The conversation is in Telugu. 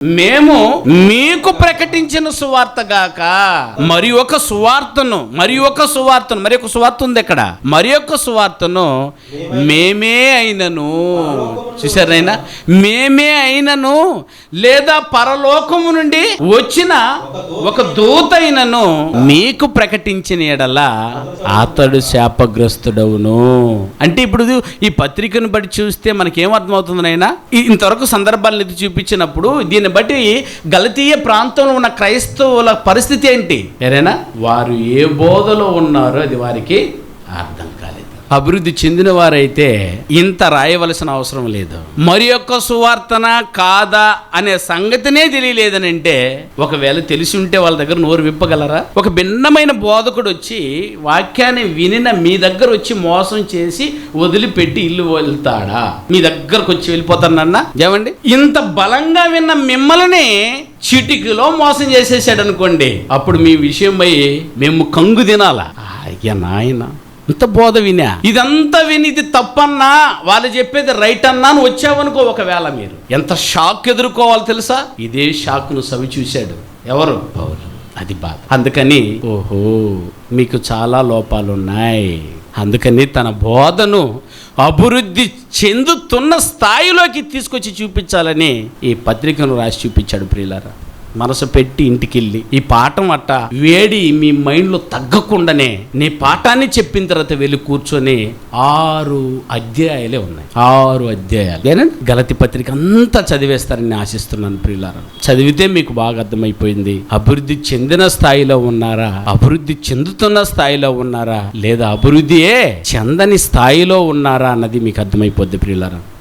మేము మీకు ప్రకటించిన సువార్త గాక మరి ఒక సువార్తను మరి ఒక సువార్త ఉంది ఇక్కడ. మరి ఒక సువార్తను మేమే అయినను, చూసారైనా, మేమే అయినను లేదా పరలోకము నుండి వచ్చిన ఒక దూత అయినను మీకు ప్రకటించిన ఎడల అతడు శాపగ్రస్తుడవును. అంటే ఇప్పుడు ఈ పత్రికను బట్టి చూస్తే మనకేమర్థమవుతుంది నైనా, ఇంతవరకు సందర్భాలను ఎత్తి చూపించినప్పుడు దీన్ని బట్టి గలతీయ ప్రాంతంలో ఉన్న క్రైస్తవుల పరిస్థితి ఏంటి? ఏరైనా వారు ఏ బోధలో ఉన్నారో అది వారికి అర్థం కాలేదు. అభివృద్ధి చెందిన వారైతే ఇంత రాయవలసిన అవసరం లేదు. మరి యొక్క సువార్తన కాదా అనే సంగతినే తెలియలేదని అంటే, ఒకవేళ తెలిసి ఉంటే వాళ్ళ దగ్గర నోరు విప్పగలరా? ఒక భిన్నమైన బోధకుడు వచ్చి వాక్యాన్ని వినిన మీ దగ్గర వచ్చి మోసం చేసి వదిలిపెట్టి ఇల్లు వెళ్తాడా? మీ దగ్గరకు వచ్చి వెళ్ళిపోతానన్నా ఏమండి? ఇంత బలంగా విన్న మిమ్మల్ని చిటికలో మోసం చేసేసాడు అనుకోండి, అప్పుడు మీ విషయం పోయి మేము కంగు తినాలా? అయ్యా నాయన, ఇంత బోధ వినా, ఇదంతా విని ఇది తప్పన్నా, వాళ్ళు చెప్పేది రైట్ అన్నా అని వచ్చావనుకో, ఒకవేళ మీరు ఎంత షాక్ ఎదుర్కోవాలి తెలుసా? ఇదే షాక్ను సవి చూశాడు ఎవరు? పౌలు. అది బాధ. అందుకని ఓహో మీకు చాలా లోపాలు ఉన్నాయి, అందుకని తన బోధను అభివృద్ధి చెందుతున్న స్థాయిలోకి తీసుకొచ్చి చూపించాలని ఈ పత్రికను రాసి చూపించాడు. ప్రియులారా, మనసు పెట్టి ఇంటికెళ్ళి ఈ పాఠం అట్ట వేడి మీ మైండ్లో తగ్గకుండానే నీ పాఠాన్ని చెప్పిన తర్వాత వెళ్ళి కూర్చొని 6 అధ్యాయాలే ఉన్నాయి. 6 అధ్యాయాలు ఏనండి. గలతీ పత్రిక అంతా చదివేస్తారని ఆశిస్తున్నాను ప్రియులారా. చదివితే మీకు బాగా అర్థమైపోయింది. అభివృద్ధి చెందిన స్థాయిలో ఉన్నారా, అభివృద్ధి చెందుతున్న స్థాయిలో ఉన్నారా, లేదా అభివృద్ధియే చెందని స్థాయిలో ఉన్నారా అన్నది మీకు అర్థమైపోద్ది ప్రియులారా.